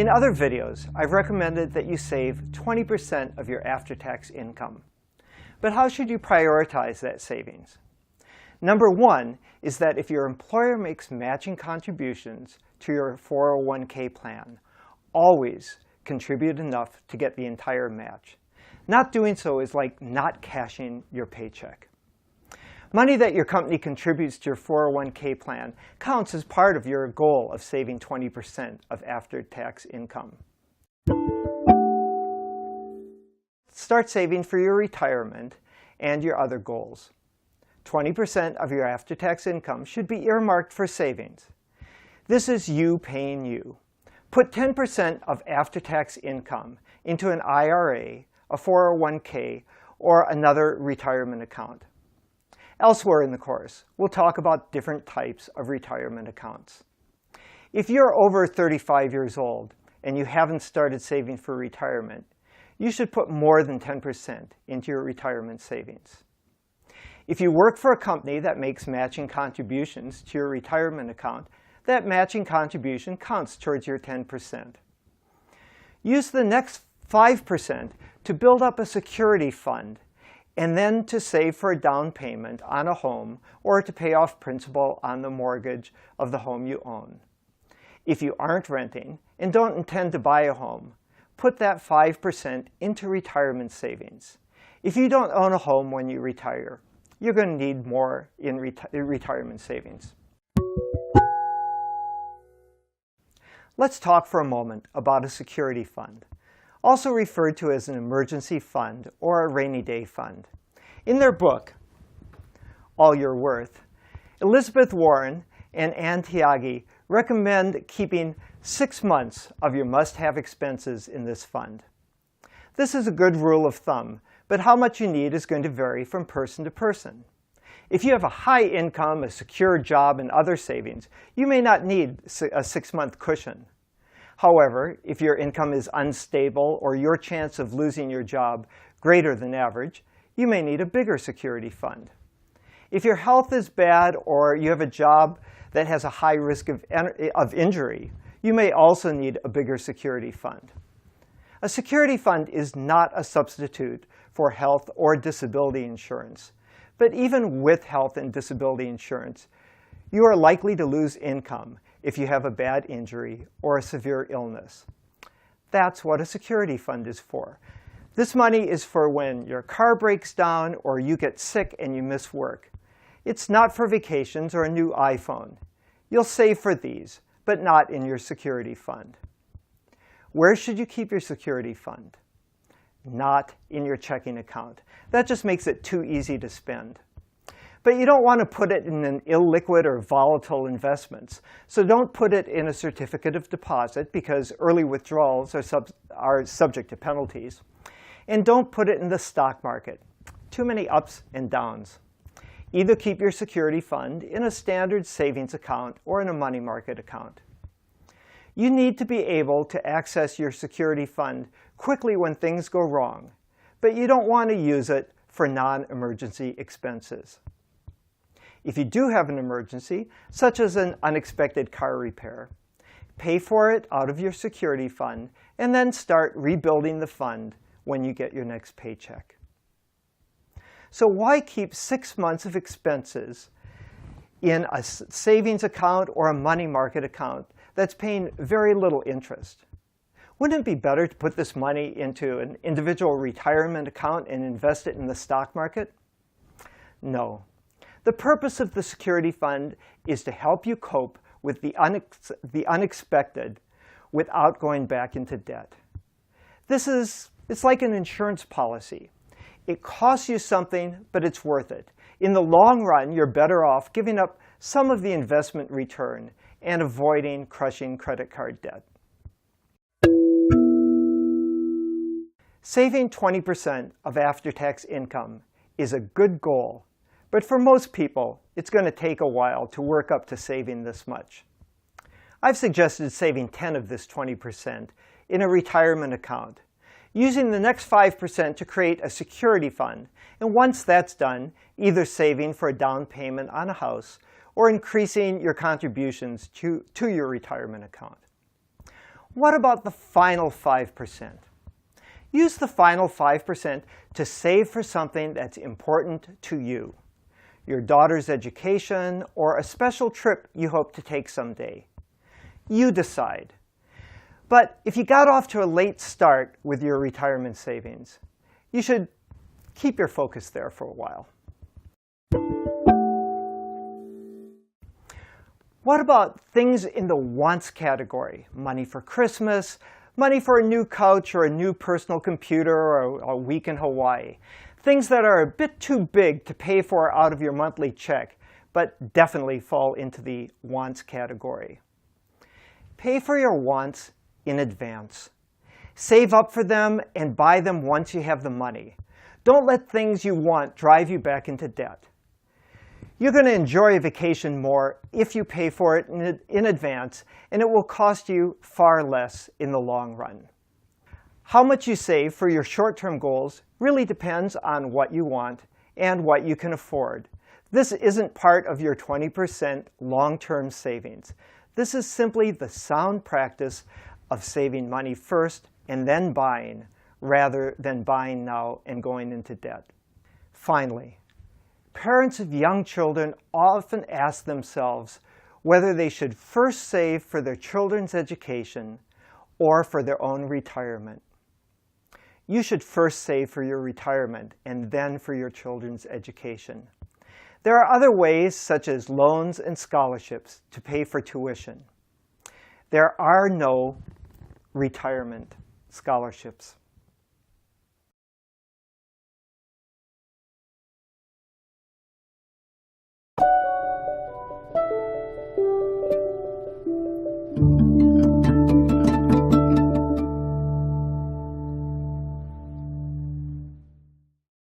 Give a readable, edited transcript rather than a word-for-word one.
In other videos, I've recommended that you save 20% of your after-tax income. But how should you prioritize that savings? Number one is that if your employer makes matching contributions to your 401k plan, always contribute enough to get the entire match. Not doing so is like not cashing your paycheck. Money that your company contributes to your 401k plan counts as part of your goal of saving 20% of after-tax income. Start saving for your retirement and your other goals. 20% of your after-tax income should be earmarked for savings. This is you paying you. Put 10% of after-tax income into an IRA, a 401k, or another retirement account. Elsewhere in the course, we'll talk about different types of retirement accounts. If you're over 35 years old and you haven't started saving for retirement, you should put more than 10% into your retirement savings. If you work for a company that makes matching contributions to your retirement account, that matching contribution counts towards your 10%. Use the next 5% to build up a security fund and then to save for a down payment on a home or to pay off principal on the mortgage of the home you own. If you aren't renting and don't intend to buy a home, put that 5% into retirement savings. If you don't own a home when you retire, you're going to need more in retirement savings. Let's talk for a moment about a security fund, also referred to as an emergency fund or a rainy day fund. In their book, All You're Worth, Elizabeth Warren and Ann Tyagi recommend keeping 6 months of your must-have expenses in this fund. This is a good rule of thumb, but how much you need is going to vary from person to person. If you have a high income, a secure job, and other savings, you may not need a 6-month cushion. However, if your income is unstable or your chance of losing your job greater than average, you may need a bigger security fund. If your health is bad or you have a job that has a high risk of injury, you may also need a bigger security fund. A security fund is not a substitute for health or disability insurance. But even with health and disability insurance, you are likely to lose income if you have a bad injury or a severe illness. That's what a security fund is for. This money is for when your car breaks down or you get sick and you miss work. It's not for vacations or a new iPhone. You'll save for these, but not in your security fund. Where should you keep your security fund? Not in your checking account. That just makes it too easy to spend. But you don't want to put it in an illiquid or volatile investments. So don't put it in a certificate of deposit because early withdrawals are subject to penalties. And don't put it in the stock market. Too many ups and downs. Either keep your security fund in a standard savings account or in a money market account. You need to be able to access your security fund quickly when things go wrong, but you don't want to use it for non-emergency expenses. If you do have an emergency, such as an unexpected car repair, pay for it out of your security fund and then start rebuilding the fund when you get your next paycheck. So why keep 6 months of expenses in a savings account or a money market account that's paying very little interest? Wouldn't it be better to put this money into an individual retirement account and invest it in the stock market? No. The purpose of the security fund is to help you cope with the unexpected without going back into debt. It's like an insurance policy. It costs you something, but it's worth it. In the long run, you're better off giving up some of the investment return and avoiding crushing credit card debt. Saving 20% of after-tax income is a good goal, but for most people, it's going to take a while to work up to saving this much. I've suggested saving 10 of this 20% in a retirement account, using the next 5% to create a security fund, and once that's done, either saving for a down payment on a house or increasing your contributions to your retirement account. What about the final 5%? Use the final 5% to save for something that's important to you. Your daughter's education or a special trip you hope to take someday. You decide. But if you got off to a late start with your retirement savings, you should keep your focus there for a while. What about things in the wants category? Money for Christmas, money for a new couch or a new personal computer or a week in Hawaii. Things that are a bit too big to pay for out of your monthly check, but definitely fall into the wants category. Pay for your wants in advance. Save up for them and buy them once you have the money. Don't let things you want drive you back into debt. You're going to enjoy a vacation more if you pay for it in advance, and it will cost you far less in the long run. How much you save for your short-term goals really depends on what you want and what you can afford. This isn't part of your 20% long-term savings. This is simply the sound practice of saving money first and then buying, rather than buying now and going into debt. Finally, parents of young children often ask themselves whether they should first save for their children's education or for their own retirement. You should first save for your retirement and then for your children's education. There are other ways, such as loans and scholarships, to pay for tuition. There are no retirement scholarships.